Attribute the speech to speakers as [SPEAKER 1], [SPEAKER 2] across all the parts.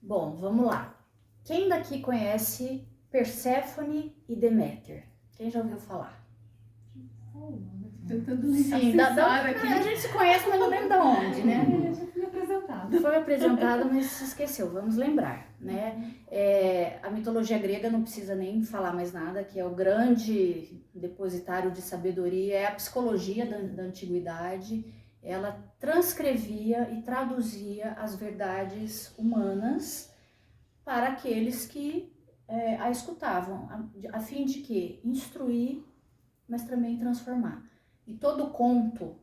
[SPEAKER 1] Bom, vamos lá. Quem daqui conhece Perséfone e Deméter? Quem já ouviu falar?
[SPEAKER 2] Tentando
[SPEAKER 1] Sim,
[SPEAKER 2] aqui.
[SPEAKER 1] a gente se conhece, mas não lembra de onde, né?
[SPEAKER 2] Já fui apresentada.
[SPEAKER 1] Foi apresentado, mas se esqueceu, vamos lembrar, né? A mitologia grega não precisa nem falar mais nada, que é o grande depositário de sabedoria, é a psicologia da antiguidade. Ela transcrevia e traduzia as verdades humanas para aqueles que a escutavam, a fim de que instruir, mas também transformar. E todo conto,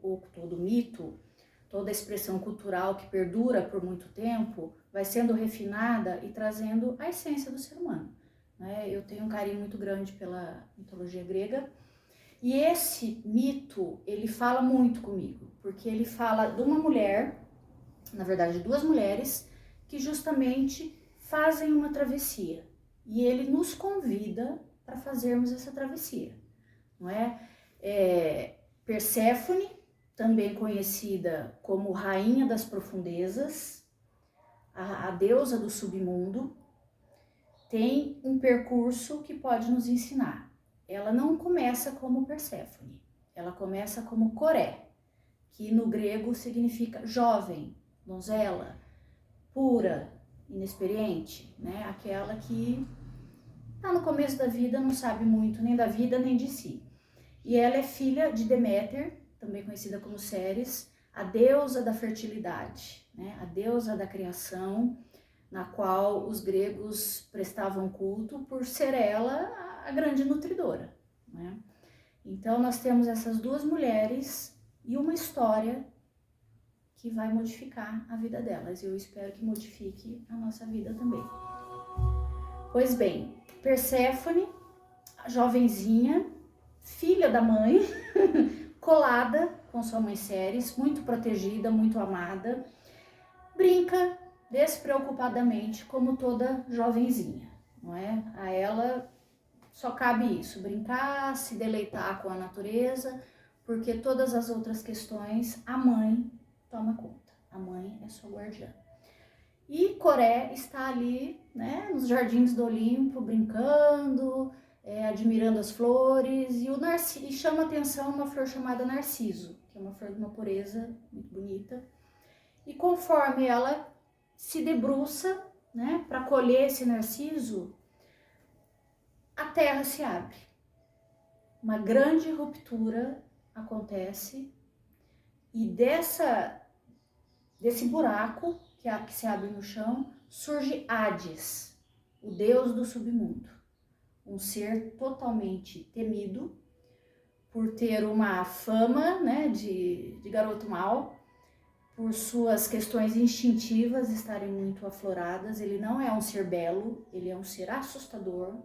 [SPEAKER 1] ou todo mito, toda expressão cultural que perdura por muito tempo, vai sendo refinada e trazendo a essência do ser humano. Né? Eu tenho um carinho muito grande pela mitologia grega, e esse mito, ele fala muito comigo, porque ele fala de uma mulher, na verdade duas mulheres, que justamente fazem uma travessia, e ele nos convida para fazermos essa travessia, não é? Perséfone, também conhecida como Rainha das Profundezas, a deusa do submundo, tem um percurso que pode nos ensinar. Ela não começa como Perséfone, ela começa como Coré, que no grego significa jovem, donzela, pura, inexperiente, né? Aquela que está no começo da vida, não sabe muito nem da vida nem de si. E ela é filha de Deméter, também conhecida como Ceres, a deusa da fertilidade, né? A deusa da criação, na qual os gregos prestavam culto por ser ela a grande nutridora, né? Então nós temos essas duas mulheres e uma história que vai modificar a vida delas. E eu espero que modifique a nossa vida também. Pois bem, Perséfone, a jovenzinha, filha da mãe, colada com sua mãe Ceres, muito protegida, muito amada, brinca despreocupadamente como toda jovenzinha, não é? A ela só cabe isso, brincar, se deleitar com a natureza, porque todas as outras questões a mãe toma conta, a mãe é sua guardiã. E Coré está ali, né, nos jardins do Olimpo, brincando, admirando as flores, e chama atenção uma flor chamada Narciso, que é uma flor de uma pureza muito bonita. E conforme ela se debruça, né, para colher esse narciso, a terra se abre. Uma grande ruptura acontece e desse buraco que se abre no chão, surge Hades, o deus do submundo. Um ser totalmente temido por ter uma fama, né, de garoto mau, por suas questões instintivas estarem muito afloradas. Ele não é um ser belo, ele é um ser assustador,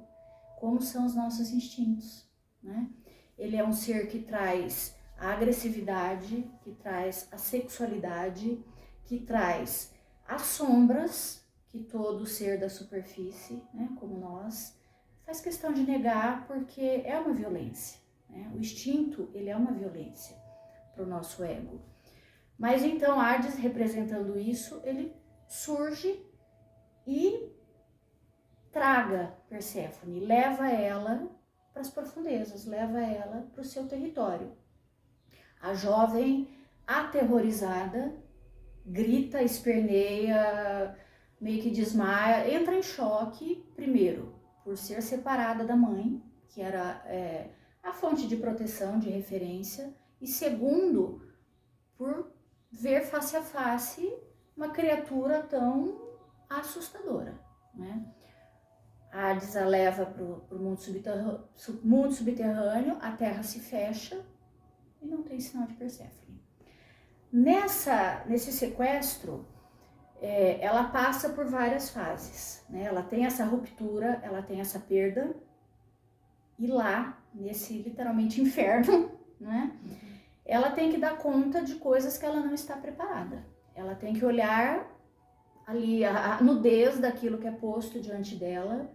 [SPEAKER 1] como são os nossos instintos, né? Ele é um ser que traz a agressividade, que traz a sexualidade, que traz as sombras que todo ser da superfície, né, como nós, faz questão de negar, porque é uma violência, né? O instinto, ele é uma violência para o nosso ego. Mas então Hades, representando isso, ele surge e traga Perséfone, leva ela para as profundezas, leva ela para o seu território. A jovem, aterrorizada, grita, esperneia, meio que desmaia, entra em choque, primeiro, por ser separada da mãe, que era a fonte de proteção, de referência, e segundo, por ver face a face uma criatura tão assustadora, né? Hades a leva para o mundo subterrâneo, a terra se fecha e não tem sinal de Perséfone. Nesse sequestro, ela passa por várias fases, né? Ela tem essa ruptura, ela tem essa perda, e lá, nesse literalmente inferno, né? Ela tem que dar conta de coisas que ela não está preparada. Ela tem que olhar ali a nudez daquilo que é posto diante dela,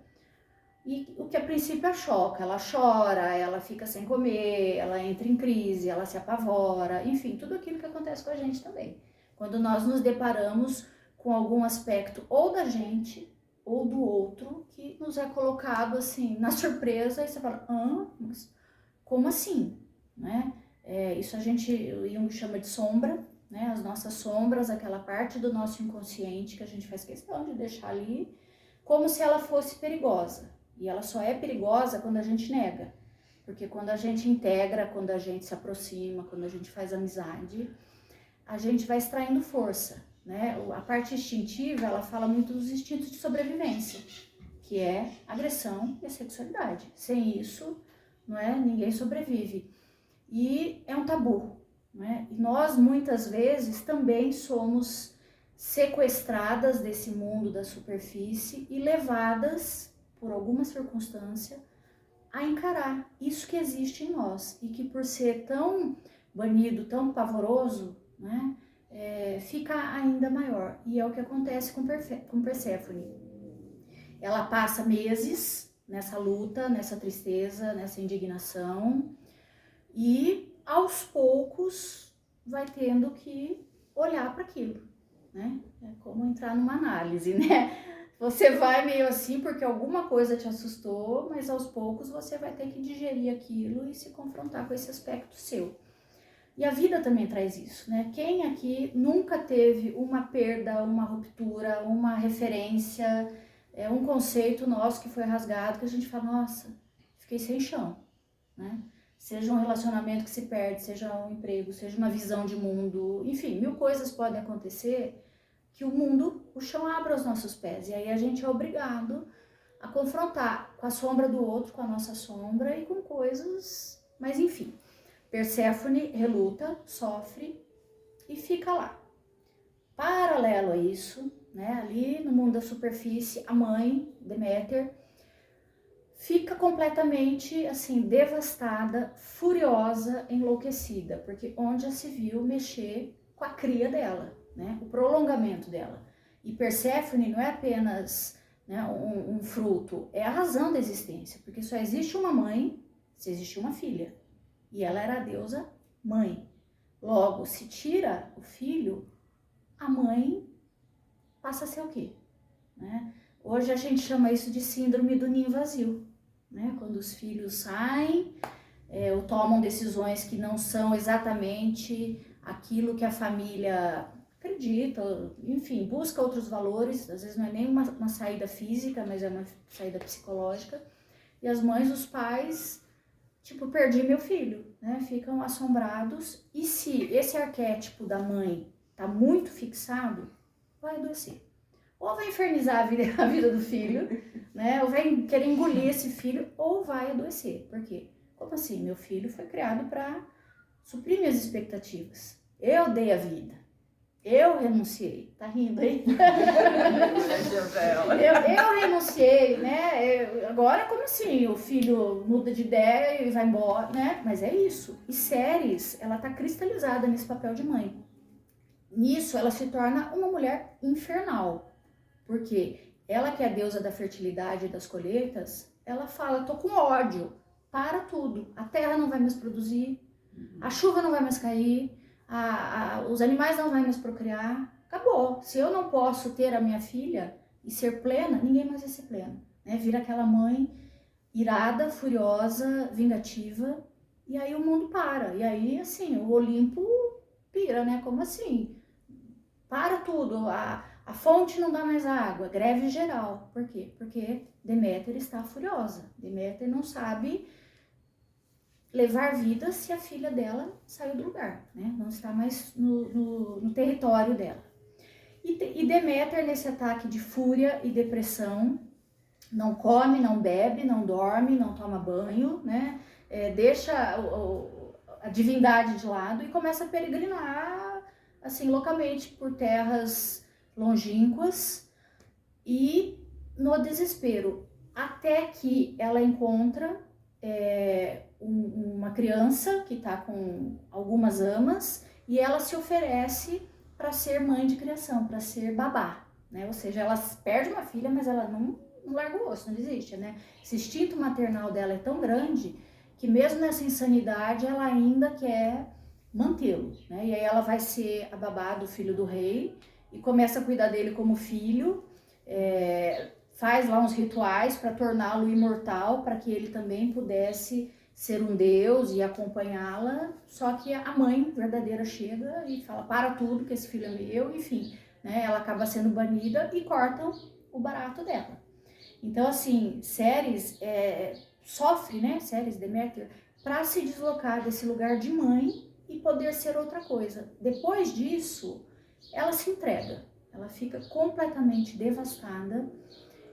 [SPEAKER 1] e o que a princípio a choca. Ela chora, ela fica sem comer, ela entra em crise, ela se apavora, enfim, tudo aquilo que acontece com a gente também. Quando nós nos deparamos com algum aspecto ou da gente ou do outro que nos é colocado assim na surpresa e você fala, mas como assim, né? Isso o Jung chama de sombra, né? As nossas sombras, aquela parte do nosso inconsciente que a gente faz questão de deixar ali, como se ela fosse perigosa. E ela só é perigosa quando a gente nega. Porque quando a gente integra, quando a gente se aproxima, quando a gente faz amizade, a gente vai extraindo força, né? A parte instintiva, ela fala muito dos instintos de sobrevivência, que é a agressão e a sexualidade. Sem isso, não é? Ninguém sobrevive. E é um tabu, né? E nós, muitas vezes, também somos sequestradas desse mundo da superfície e levadas, por alguma circunstância, a encarar isso que existe em nós e que por ser tão banido, tão pavoroso, né, fica ainda maior. E é o que acontece com Perséfone. Ela passa meses nessa luta, nessa tristeza, nessa indignação e aos poucos vai tendo que olhar para aquilo, né? É como entrar numa análise, né? Você vai meio assim porque alguma coisa te assustou, mas aos poucos você vai ter que digerir aquilo e se confrontar com esse aspecto seu. E a vida também traz isso, né? Quem aqui nunca teve uma perda, uma ruptura, uma referência, um conceito nosso que foi rasgado, que a gente fala, nossa, fiquei sem chão, né? Seja um relacionamento que se perde, seja um emprego, seja uma visão de mundo, enfim, 1000 coisas podem acontecer que o chão abre aos nossos pés. E aí a gente é obrigado a confrontar com a sombra do outro, com a nossa sombra e com coisas, mas enfim. Perséfone reluta, sofre e fica lá. Paralelo a isso, né, ali no mundo da superfície, a mãe, Deméter, fica completamente assim devastada, furiosa, enlouquecida, porque onde já se viu mexer com a cria dela, né, o prolongamento dela. E Perséfone não é apenas, né, um fruto, é a razão da existência, porque só existe uma mãe se existe uma filha. E ela era a deusa mãe. Logo, se tira o filho, a mãe passa a ser o quê? Né? Hoje a gente chama isso de síndrome do ninho vazio. Né? Quando os filhos saem ou tomam decisões que não são exatamente aquilo que a família acredita, enfim, busca outros valores, às vezes não é nem uma saída física, mas é uma saída psicológica. E as mães, os pais, tipo, perdi meu filho, né? Ficam assombrados. E se esse arquétipo da mãe tá muito fixado, vai adoecer. Ou vai infernizar a vida do filho, né? Ou vai querer engolir esse filho, ou vai adoecer. Por quê? Como assim? Meu filho foi criado para suprir minhas expectativas. Eu dei a vida. Eu renunciei. Tá rindo aí? eu renunciei, né? Agora, como assim? O filho muda de ideia e vai embora, né? Mas é isso. E Ceres, ela tá cristalizada nesse papel de mãe. Nisso, ela se torna uma mulher infernal. Porque ela, que é a deusa da fertilidade e das colheitas, ela fala, tô com ódio, para tudo. A terra não vai mais produzir, a chuva não vai mais cair, os animais não vão mais procriar. Acabou. Se eu não posso ter a minha filha e ser plena, ninguém mais vai ser pleno. Né? Vira aquela mãe irada, furiosa, vingativa, e aí o mundo para. E aí, assim, o Olimpo pira, né? Como assim? Para tudo, a fonte não dá mais água, greve geral. Por quê? Porque Deméter está furiosa. Deméter não sabe levar vida se a filha dela saiu do lugar, né? Não está mais no território dela. E Deméter, nesse ataque de fúria e depressão, não come, não bebe, não dorme, não toma banho, né? Deixa a divindade de lado e começa a peregrinar, assim, loucamente por terras longínquas e no desespero, até que ela encontra uma criança que está com algumas amas e ela se oferece para ser mãe de criação, para ser babá, né? Ou seja, ela perde uma filha, mas ela não larga o osso, não desiste, né? Esse instinto maternal dela é tão grande que mesmo nessa insanidade ela ainda quer mantê-lo, né? E aí ela vai ser a babá do filho do rei e começa a cuidar dele como filho, faz lá uns rituais para torná-lo imortal, para que ele também pudesse ser um deus e acompanhá-la. Só que a mãe verdadeira chega e fala, para tudo, que esse filho é meu, enfim, né? Ela acaba sendo banida e cortam o barato dela. Então, assim, Ceres sofre, né, Ceres, Deméter, para se deslocar desse lugar de mãe e poder ser outra coisa. Depois disso, ela se entrega, ela fica completamente devastada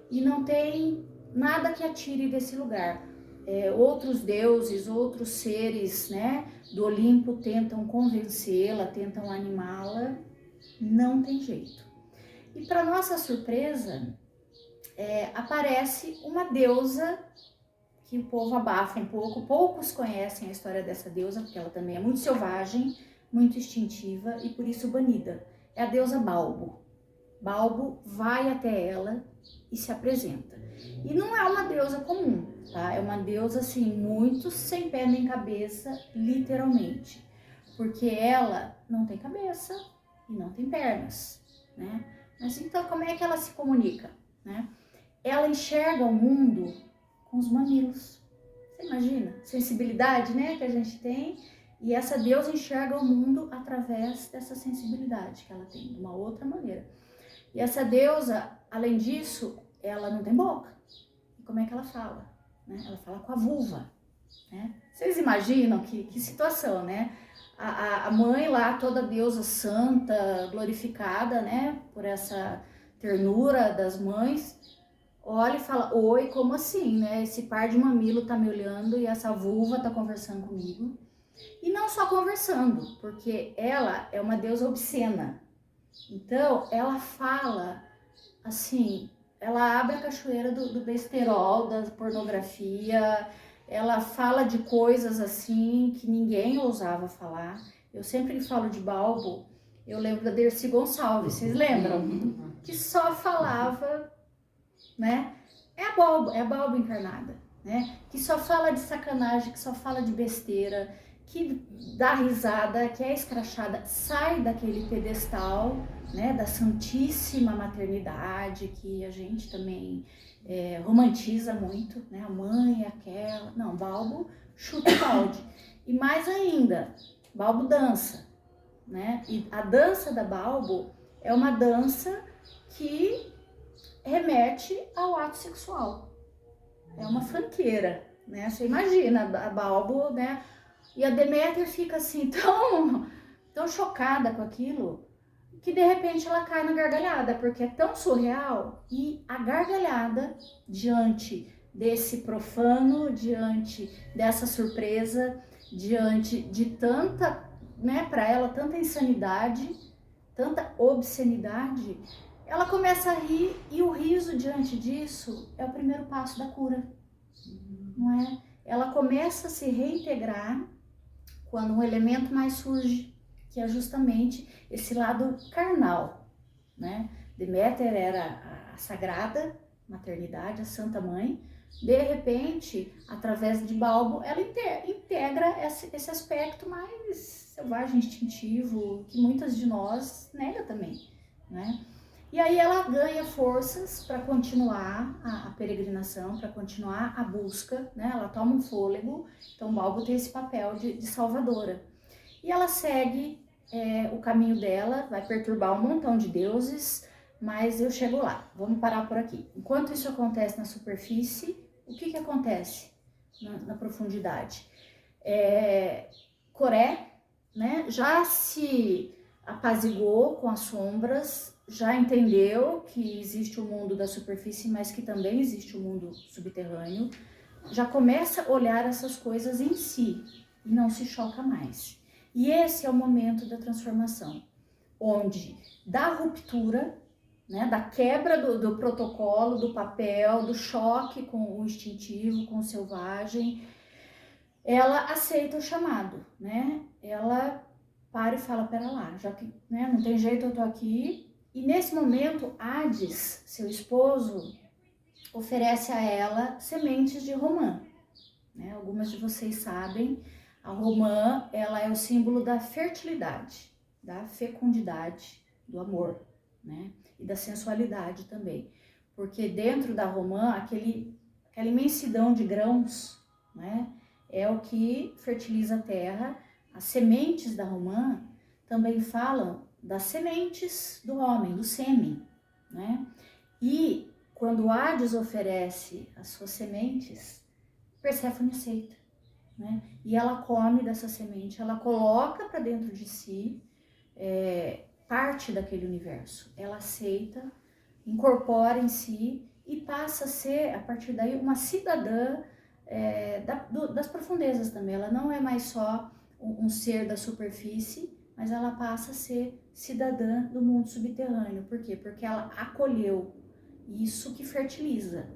[SPEAKER 1] e não tem nada que a tire desse lugar. Outros deuses, outros seres, né, do Olimpo tentam convencê-la, tentam animá-la, não tem jeito. E para nossa surpresa, aparece uma deusa que o povo abafa um pouco, poucos conhecem a história dessa deusa, porque ela também é muito selvagem, muito instintiva e por isso banida. É a deusa Balbo. Balbo vai até ela e se apresenta. E não é uma deusa comum, tá? É uma deusa, assim, muito sem pé nem cabeça, literalmente. Porque ela não tem cabeça e não tem pernas, né? Mas então, como é que ela se comunica, né? Ela enxerga o mundo com os mamilos. Você imagina? Sensibilidade, né, que a gente tem. E essa deusa enxerga o mundo através dessa sensibilidade que ela tem, de uma outra maneira. E essa deusa, além disso, ela não tem boca. E como é que ela fala? Né? Ela fala com a vulva. Né? Vocês imaginam que situação, né? A mãe lá, toda deusa santa, glorificada, né? Por essa ternura das mães, olha e fala, oi, como assim, né? Esse par de mamilo tá me olhando e essa vulva tá conversando comigo. E não só conversando, porque ela é uma deusa obscena. Então, ela fala, assim, ela abre a cachoeira do besterol, da pornografia, ela fala de coisas, assim, que ninguém ousava falar. Eu sempre que falo de Balbo, eu lembro da Dercy Gonçalves, vocês lembram? Que só falava, né? É a Balbo encarnada, né? Que só fala de sacanagem, que só fala de besteira, que dá risada, que é escrachada, sai daquele pedestal, né, da santíssima maternidade, que a gente também romantiza muito, né? A mãe, aquela... Não, Balbo chuta o balde. E mais ainda, Balbo dança, né? E a dança da Balbo é uma dança que remete ao ato sexual. É uma fanqueira, né? Você imagina a Balbo, né? E a Deméter fica assim tão chocada com aquilo que de repente ela cai na gargalhada, porque é tão surreal. E a gargalhada diante desse profano, diante dessa surpresa, diante de tanta, né, para ela tanta insanidade, tanta obscenidade, ela começa a rir e o riso diante disso é o primeiro passo da cura, não é? Ela começa a se reintegrar quando um elemento mais surge, que é justamente esse lado carnal, né? Deméter era a sagrada maternidade, a Santa Mãe. De repente, através de Balbo, ela integra esse aspecto mais selvagem, instintivo, que muitas de nós nega também, né? E aí ela ganha forças para continuar a peregrinação, para continuar a busca, né? Ela toma um fôlego, então Balbo tem esse papel de salvadora. E ela segue o caminho dela, vai perturbar um montão de deuses, mas eu chego lá, vamos parar por aqui. Enquanto isso acontece na superfície, o que acontece na profundidade? Coré, né, já se apaziguou com as sombras, já entendeu que existe o mundo da superfície, mas que também existe o mundo subterrâneo, já começa a olhar essas coisas em si e não se choca mais. E esse é o momento da transformação, onde da ruptura, né, da quebra do protocolo, do papel, do choque com o instintivo, com o selvagem, ela aceita o chamado, né? Ela para e fala, pera lá, já que, né, não tem jeito, eu tô aqui. E nesse momento, Hades, seu esposo, oferece a ela sementes de romã. Né? Algumas de vocês sabem, a romã, ela é o símbolo da fertilidade, da fecundidade, do amor. né? E da sensualidade também. Porque dentro da romã, aquela imensidão de grãos, né? É o que fertiliza a terra. As sementes da romã também falam das sementes do homem, do sêmen, né? E quando Hades oferece as suas sementes, Perséfone aceita, né? E ela come dessa semente, ela coloca para dentro de si parte daquele universo. Ela aceita, incorpora em si e passa a ser, a partir daí, uma cidadã das profundezas também. Ela não é mais só um ser da superfície, mas ela passa a ser cidadã do mundo subterrâneo. Por quê? Porque ela acolheu isso que fertiliza,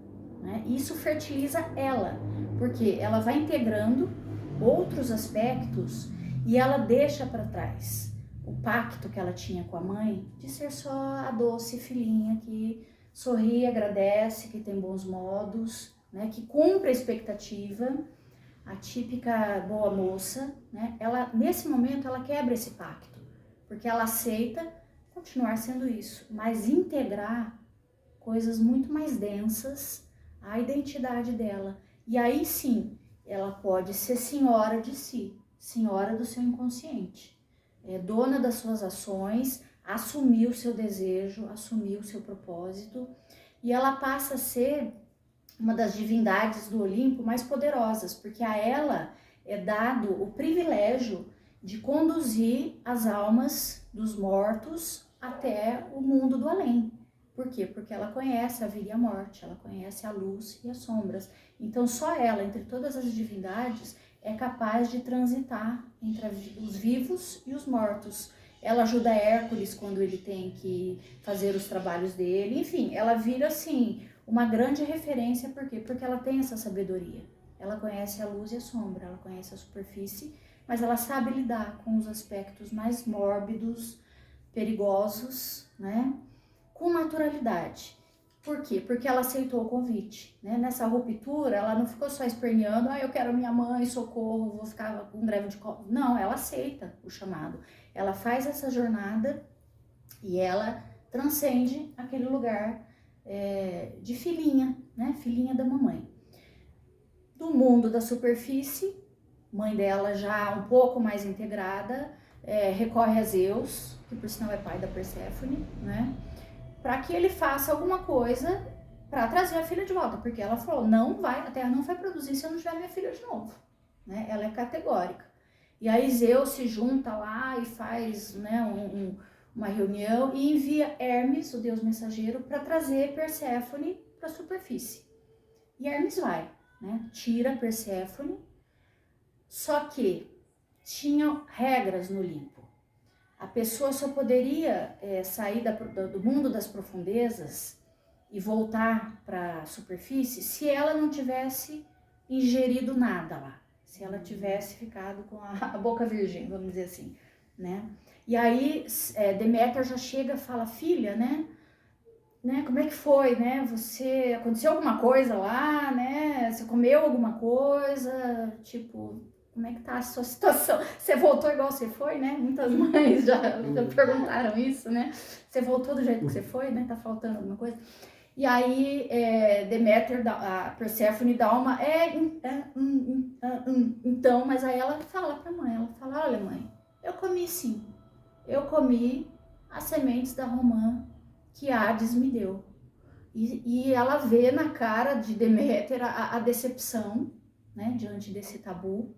[SPEAKER 1] né? Isso fertiliza ela, porque ela vai integrando outros aspectos e ela deixa para trás o pacto que ela tinha com a mãe de ser só a doce filhinha que sorri, agradece, que tem bons modos, né? Que cumpre a expectativa, a típica boa moça, né? Ela, nesse momento, ela quebra esse pacto, porque ela aceita continuar sendo isso, mas integrar coisas muito mais densas à identidade dela. E aí sim, ela pode ser senhora de si, senhora do seu inconsciente, dona das suas ações, assumir o seu desejo, assumir o seu propósito, e ela passa a ser uma das divindades do Olimpo mais poderosas, porque a ela é dado o privilégio de conduzir as almas dos mortos até o mundo do além. Por quê? Porque ela conhece a vida e a morte, ela conhece a luz e as sombras. Então só ela, entre todas as divindades, é capaz de transitar entre os vivos e os mortos. Ela ajuda Hércules quando ele tem que fazer os trabalhos dele. Enfim, ela vira assim uma grande referência. Por quê? Porque ela tem essa sabedoria. Ela conhece a luz e a sombra, ela conhece a superfície, mas ela sabe lidar com os aspectos mais mórbidos, perigosos, né? Com naturalidade. Por quê? Porque ela aceitou o convite, né? Nessa ruptura, ela não ficou só esperneando, eu quero minha mãe, socorro, vou ficar com greve de colo. Não, ela aceita o chamado. Ela faz essa jornada e ela transcende aquele lugar de filhinha, né? Filhinha da mamãe. Do mundo da superfície, mãe dela já um pouco mais integrada, recorre a Zeus, que por sinal é pai da Perséfone, né? Para que ele faça alguma coisa para trazer a filha de volta, porque ela falou, a terra não vai produzir se eu não tiver minha filha de novo, né? Ela é categórica. E aí Zeus se junta lá e faz, né, uma reunião e envia Hermes, o deus mensageiro, para trazer Perséfone para a superfície. E Hermes vai, né? Tira Perséfone, só que tinha regras no Olimpo. A pessoa só poderia sair do mundo das profundezas e voltar para a superfície se ela não tivesse ingerido nada lá, se ela tivesse ficado com a boca virgem, vamos dizer assim, né? E aí Deméter já chega e fala, filha, né? Como é que foi, né? Aconteceu alguma coisa lá, né? Você comeu alguma coisa, tipo... Como é que tá a sua situação? Você voltou igual você foi, né? Muitas mães já perguntaram isso, né? Você voltou do jeito que você foi, né? Tá faltando alguma coisa? E aí, Deméter, a Perséfone dá uma... Então, mas aí ela fala pra mãe, ela fala, olha mãe, eu comi sim. Eu comi as sementes da romã que Hades me deu. E ela vê na cara de Deméter a decepção, né? Diante desse tabu.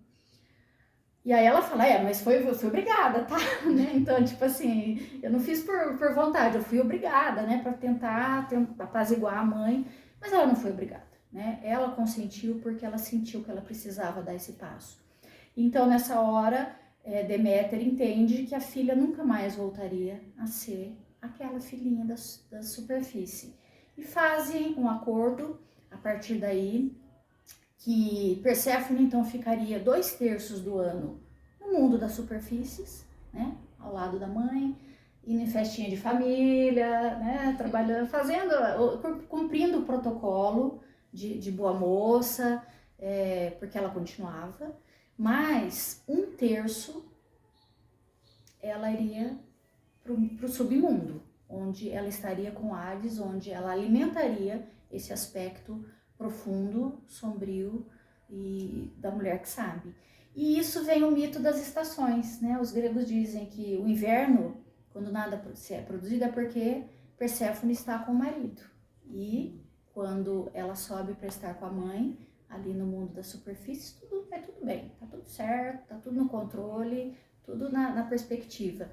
[SPEAKER 1] E aí ela fala, mas eu fui obrigada, tá? Né? Então, tipo assim, eu não fiz por vontade, eu fui obrigada, né? Pra tentar apaziguar a mãe, mas ela não foi obrigada, né? Ela consentiu porque ela sentiu que ela precisava dar esse passo. Então, nessa hora, Deméter entende que a filha nunca mais voltaria a ser aquela filhinha da superfície. E fazem um acordo, a partir daí, que Perséfone então ficaria 2/3 do ano no mundo das superfícies, né, ao lado da mãe, indo em festinha de família, né, trabalhando, cumprindo o protocolo de boa moça, porque ela continuava, mas 1/3 ela iria para o submundo, onde ela estaria com Hades, onde ela alimentaria esse aspecto profundo, sombrio e da mulher que sabe. E isso vem o mito das estações, né? Os gregos dizem que o inverno, quando nada é produzido, é porque Perséfone está com o marido. E quando ela sobe para estar com a mãe, ali no mundo da superfície, tudo bem, tá tudo certo, tá tudo no controle, tudo na perspectiva.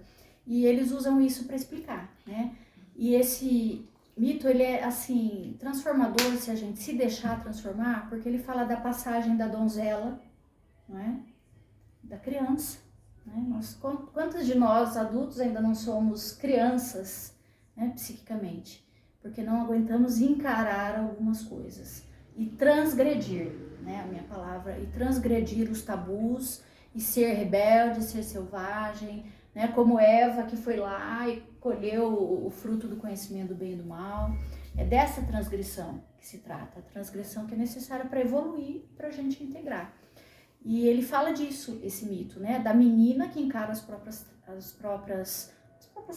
[SPEAKER 1] E eles usam isso para explicar, né? E esse mito, ele é, assim, transformador se a gente se deixar transformar, porque ele fala da passagem da donzela, não é? Da criança, né? Quantos de nós, adultos, ainda não somos crianças, né, psiquicamente? Porque não aguentamos encarar algumas coisas e transgredir, né, a minha palavra, e transgredir os tabus e ser rebelde, ser selvagem, né, como Eva, que foi lá e colheu o fruto do conhecimento do bem e do mal. É dessa transgressão que se trata, a transgressão que é necessária para evoluir, para a gente integrar. E ele fala disso, esse mito, né, da menina que encara as próprias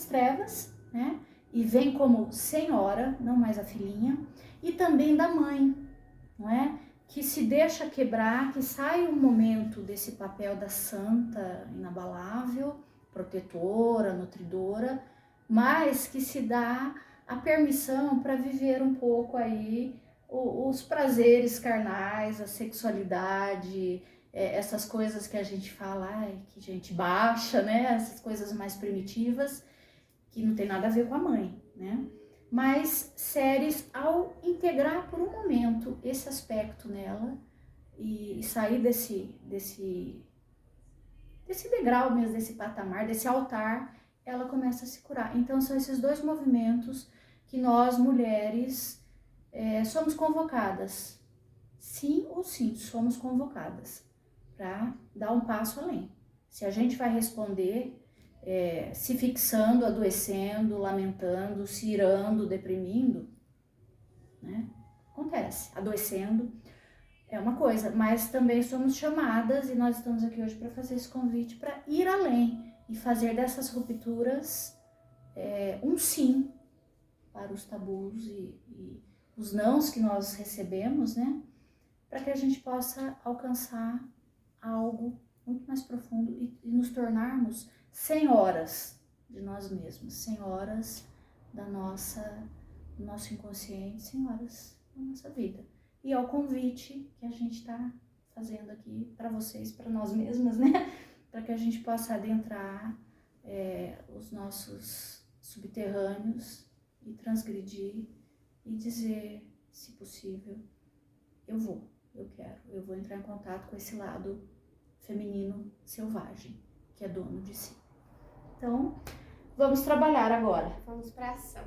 [SPEAKER 1] trevas, né, e vem como senhora, não mais a filhinha, e também da mãe, não é? Que se deixa quebrar, que sai um momento desse papel da santa inabalável, protetora, nutridora, mas que se dá a permissão para viver um pouco aí os prazeres carnais, a sexualidade, essas coisas que a gente fala, ai, que gente baixa, né? Essas coisas mais primitivas, que não tem nada a ver com a mãe, né? Mas Ceres, ao integrar por um momento esse aspecto nela e sair desse degrau mesmo, desse patamar, desse altar, ela começa a se curar. Então são esses dois movimentos que nós, mulheres, somos convocadas. Sim ou sim, somos convocadas para dar um passo além. Se a gente vai responder se fixando, adoecendo, lamentando, se irando, deprimindo, né? Acontece, adoecendo é uma coisa, mas também somos chamadas, e nós estamos aqui hoje para fazer esse convite para ir além e fazer dessas rupturas um sim para os tabus e os nãos que nós recebemos, né? Para que a gente possa alcançar algo muito mais profundo e nos tornarmos senhoras de nós mesmos, senhoras do nosso inconsciente, senhoras da nossa vida. E é o convite que a gente está fazendo aqui para vocês, para nós mesmas, né? Para que a gente possa adentrar os nossos subterrâneos e transgredir e dizer, se possível, eu quero, eu vou entrar em contato com esse lado feminino selvagem, que é dono de si. Então, vamos trabalhar agora.
[SPEAKER 2] Vamos para ação.